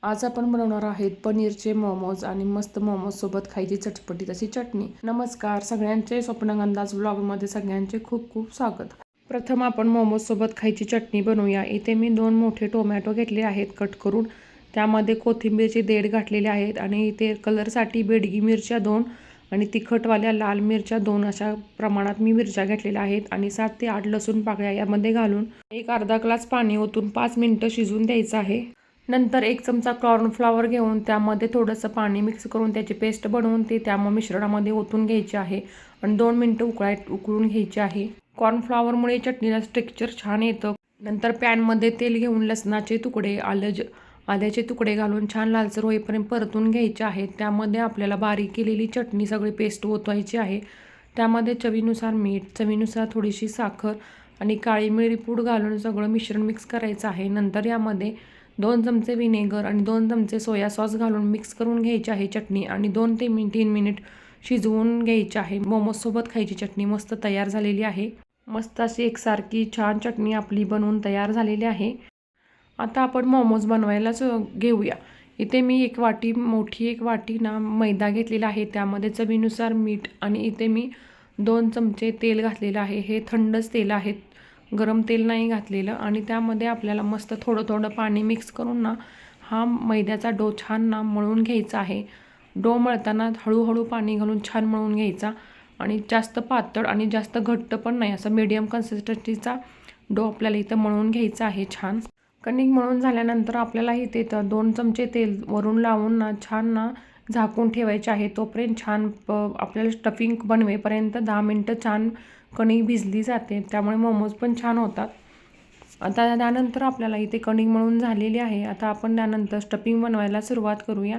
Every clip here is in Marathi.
आज आपण बनवणार आहेत पनीरचे मोमोज आणि मस्त मोमोज सोबत खायची चटपटीत अशी चटणी। नमस्कार सगळ्यांचे स्वप्नगंधाज व्लॉगमध्ये सगळ्यांचे खूप खूप स्वागत। प्रथम आपण मोमोज सोबत खायची चटणी बनवूया। इथे मी 2 मोठे टोमॅटो घेतले आहेत कट करून, त्यामध्ये कोथिंबीरचे देठ घातलेले आहेत आणि इथे कलरसाठी बेडगी मिरच्या 2 आणि तिखटवाल्या लाल मिरच्या 2 अशा प्रमाणात मी मिरच्या घेतलेल्या आहेत आणि 7 ते 8 लसूण पाकळ्या यामध्ये घालून एक अर्धा ग्लास पाणी ओतून 5 मिनिटं शिजवून द्यायचं आहे। नंतर 1 चमचा कॉर्नफ्लॉवर घेऊन त्यामध्ये थोडंसं पाणी मिक्स करून त्याची पेस्ट बनवून ते त्या मिश्रणामध्ये ओतून घ्यायचे आहे आणि 2 मिनिटं उकळून घ्यायचे आहे। कॉर्नफ्लॉवरमुळे चटणीला टेक्स्चर छान येतं। नंतर पॅनमध्ये तेल घेऊन लसणाचे तुकडे आल्याचे तुकडे घालून छान लालसर होईपर्यंत परतून घ्यायचे आहेत। त्यामध्ये आपल्याला बारीक केलेली चटणी सगळी पेस्ट ओतवायची आहे। त्यामध्ये चवीनुसार मीठ, चवीनुसार थोडीशी साखर आणि काळी मिरी पूड घालून सगळं मिश्रण मिक्स करायचं आहे। नंतर यामध्ये 2 चमचे व्हिनेगर आणि 2 चमचे सोया सॉस घालून मिक्स करून घ्यायची आहे चटणी आणि 2 ते 3 मिनिट शिजवून घ्यायची आहे। मोमोजसोबत खायची चटणी मस्त तयार झालेली आहे। मस्त अशी एकसारखी छान चटणी आपली बनवून तयार झालेली आहे। आता आपण मोमोज बनवायलाच घेऊया। इथे मी मोठी एक वाटी मैदा घेतलेला आहे, त्यामध्ये चवीनुसार मीठ आणि इथे मी 2 चमचे तेल घातलेलं आहे। हे थंडच तेल आहे, गरम तेल नाही घातलेलं आणि त्यामध्ये आपल्याला मस्त थोडं थोडं पाणी मिक्स करून हा मैद्याचा डो छान मळून घ्यायचा आहे। डो मळताना हळूहळू पाणी घालून छान मळून घ्यायचा आणि जास्त पातळ आणि जास्त घट्ट पण नाही, असं मीडियम कन्सिस्टन्सीचा डो आपल्याला इथं मळून घ्यायचा आहे। छान कणिक मळून झाल्यानंतर आपल्याला इथे 2 चमचे तेल वरून लावून छान झाकून ठेवायचे आहे। तोपर्यंत छान आपल्याला स्टफिंग बनवेपर्यंत 10 मिनिटं छान कणिक भिजली जाते, त्यामुळे मोमोज पण छान होतात। आता त्यानंतर आपल्याला इथे कणिक मळून झालेली आहे। आता आपण त्यानंतर स्टफिंग बनवायला सुरुवात करूया।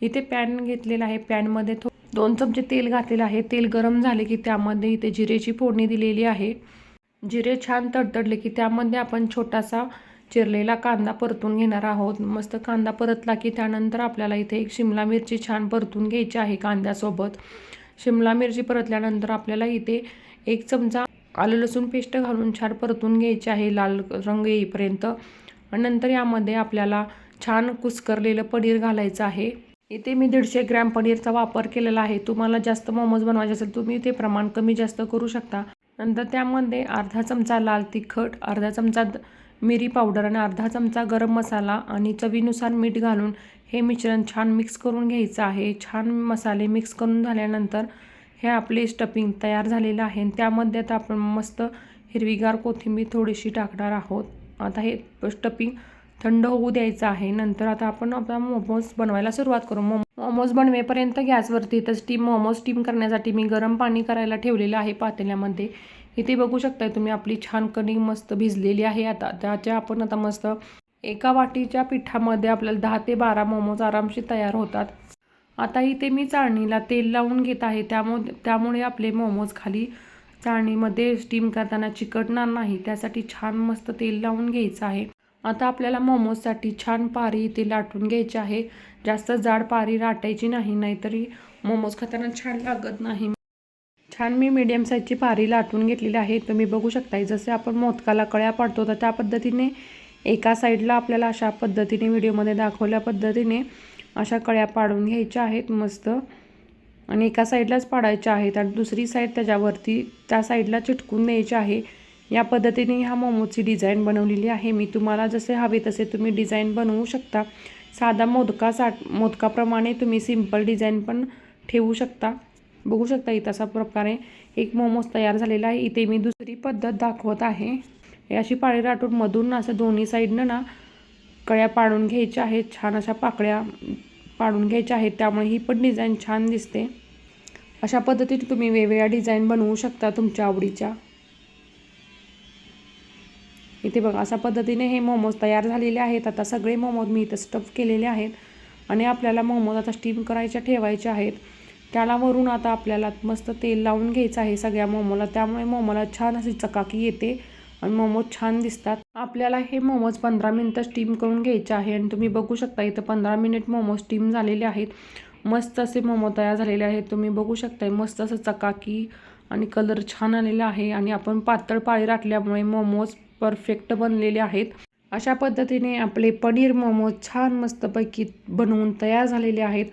इथे पॅन घेतलेला आहे, पॅनमध्ये 2 चमचे तेल घातलेलं आहे। तेल गरम झाले की त्यामध्ये इथे जिरेची फोडणी दिलेली आहे। जिरे छान तडतडले की त्यामध्ये आपण छोटासा चिरलेला कांदा परतून घेणार आहोत। मस्त कांदा परतला की त्यानंतर आपल्याला इथे एक शिमला मिरची छान परतून घ्यायची आहे कांद्यासोबत। शिमला मिरची परतल्यानंतर आपल्याला इथे 1 चमचा आलं लसूण पेस्ट घालून छान परतून घ्यायची आहे लाल रंग येईपर्यंत आणि नंतर यामध्ये आपल्याला छान कुस्करलेलं पनीर घालायचं आहे। इथे मी 150 ग्रॅम पनीरचा वापर केलेला आहे। तुम्हाला जास्त मोमोज बनवायचे असेल तुम्ही ते प्रमाण कमी जास्त करू शकता। नंतर त्यामध्ये अर्धा चमचा लाल तिखट, अर्धा चमचा मिरी पावडर आणि अर्धा चमचा गरम मसाला आणि चवीनुसार मीठ घालून हे मिश्रण छान मिक्स करून घ्यायचं आहे। छान मसाले मिक्स करून झाल्यानंतर हे आपले स्टफिंग तयार झालेलं आहे। त्यामध्ये आता आपण मस्त हिरवीगार कोथिंबीर थोडीशी टाकणार आहोत। आता हे स्टफिंग थंड होऊ द्यायचं आहे। नंतर आता आपण आपला मोमोज बनवायला सुरुवात करू। मोमोज बनवेपर्यंत गॅसवरती तर मोमोज स्टीम करण्यासाठी मी गरम पाणी करायला ठेवलेलं आहे पातेल्यामध्ये। इथे बघू शकताय तुम्ही आपली छान कणिक मस्त भिजलेली आहे। आता त्याच्या आपण आता मस्त एका वाटीच्या पिठामध्ये आपल्याला 10 ते 12 मोमोज आरामशीर तयार होतात। आता इथे मी चाळणीला तेल लावून घेत आहे, त्यामुळे आपले मोमोज खाली चाळणीमध्ये स्टीम करताना चिकटणार नाही, त्यासाठी छान मस्त तेल लावून घ्यायचं आहे। आता आपल्याला मोमोजसाठी छान पारी इथे लाटून घ्यायची आहे। जास्त जाड पारी लाटायची नाही, नाहीतरी मोमोज खाताना छान लागत नाही। छान मी मीडियम साईजची पारी लाटून घेतलेली आहे। तुम्ही बघू शकताय जसे आपण मोदकाला कळ्या पाडतो तर त्या पद्धतीने एका साईडला आपल्याला अशा पद्धतीने व्हिडिओमध्ये दाखवल्या पद्धतीने अशा कळ्या पाडून घ्यायच्या आहेत मस्त आणि एका साईडलाच पाडायच्या आहेत आणि दुसरी साईड त्याच्यावरती त्या साईडला चिटकून द्यायची आहे। या पद्धतीने ह्या मोमोजची डिझाईन बनवलेली आहे मी। तुम्हाला जसे हवे तसे तुम्ही डिझाईन बनवू शकता। साधा मोदकाप्रमाणे तुम्ही सिंपल डिझाईन पण ठेवू शकता। बघू शकता इथं अशा प्रकारे एक मोमोज तयार झालेला आहे। इथे मी दुसरी पद्धत दाखवत आहे। अशी पाळी लाटून मधून असं दोन्ही साईडनं कळ्या पाडून घ्यायच्या आहेत, छान अशा पाकळ्या पाडून घ्यायच्या आहेत, त्यामुळे ही पण डिझाईन छान दिसते। अशा पद्धतीने तुम्ही वेगवेगळ्या डिझाईन बनवू शकता तुमच्या आवडीच्या। इथे बघा अशा पद्धतीने हे मोमोज तयार झालेले आहेत। आता सगळे मोमोज मी इथं स्टफ केलेले आहेत आणि आपल्याला मोमोज आता स्टीम ठेवायचे आहेत। त्याला वरून आता आपल्याला मस्त तेल लावून घ्यायचं आहे सगळ्या मोमोला, त्यामुळे मोमोला छान अशी चकाकी येते आणि मोमोज छान दिसतात। आपल्याला हे मोमोज 15 मिनिटं स्टीम करून घ्यायचे आहे आणि तुम्ही बघू शकता इथं 15 मिनिट मोमोज स्टीम झालेले आहेत। मस्त असे मोमो तयार झालेले आहेत। तुम्ही बघू शकताय मस्त असं चकाकी आणि कलर छान आलेला आहे आणि आपण पातळ पाळी लाटल्यामुळे मोमोज परफेक्ट बनलेले आहेत। अशा पद्धतीने आपले पनीर मोमोज छान मस्तपैकी बनवून तयार झालेले आहेत.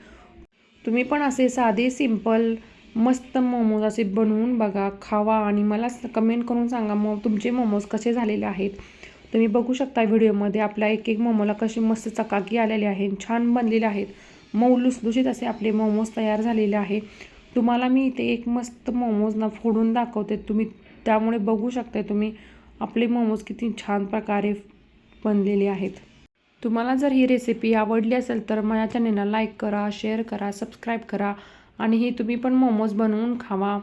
तुम्ही पण असे साधे सिंपल मस्त मोमोज असे बनवून बघा, खावा आणि मला कमेंट करून सांगा मग तुमचे मोमोज कसे झालेले आहेत. तुम्ही बघू शकता व्हिडिओमध्ये आपल्या एक एक मोमोला कशी मस्त चकाकी आलेली आहे, छान बनलेले आहेत. मऊ लुसलुशीत असे आपले मोमोज तयार झालेले आहे. तुम्हाला मी इथे एक मस्त मोमोज ना फोडून दाखवते, तुम्ही त्यामुळे बघू शकता तुम्ही आपले मोमोज किती छान प्रकारे बनलेले आहेत. तुम्हाला जर ही रेसिपी आवडली असेल तर माझ्या चॅनेलला लाईक करा, शेअर करा, सबस्क्राईब करा आणि ही तुम्ही पण मोमोज बनवून खावा.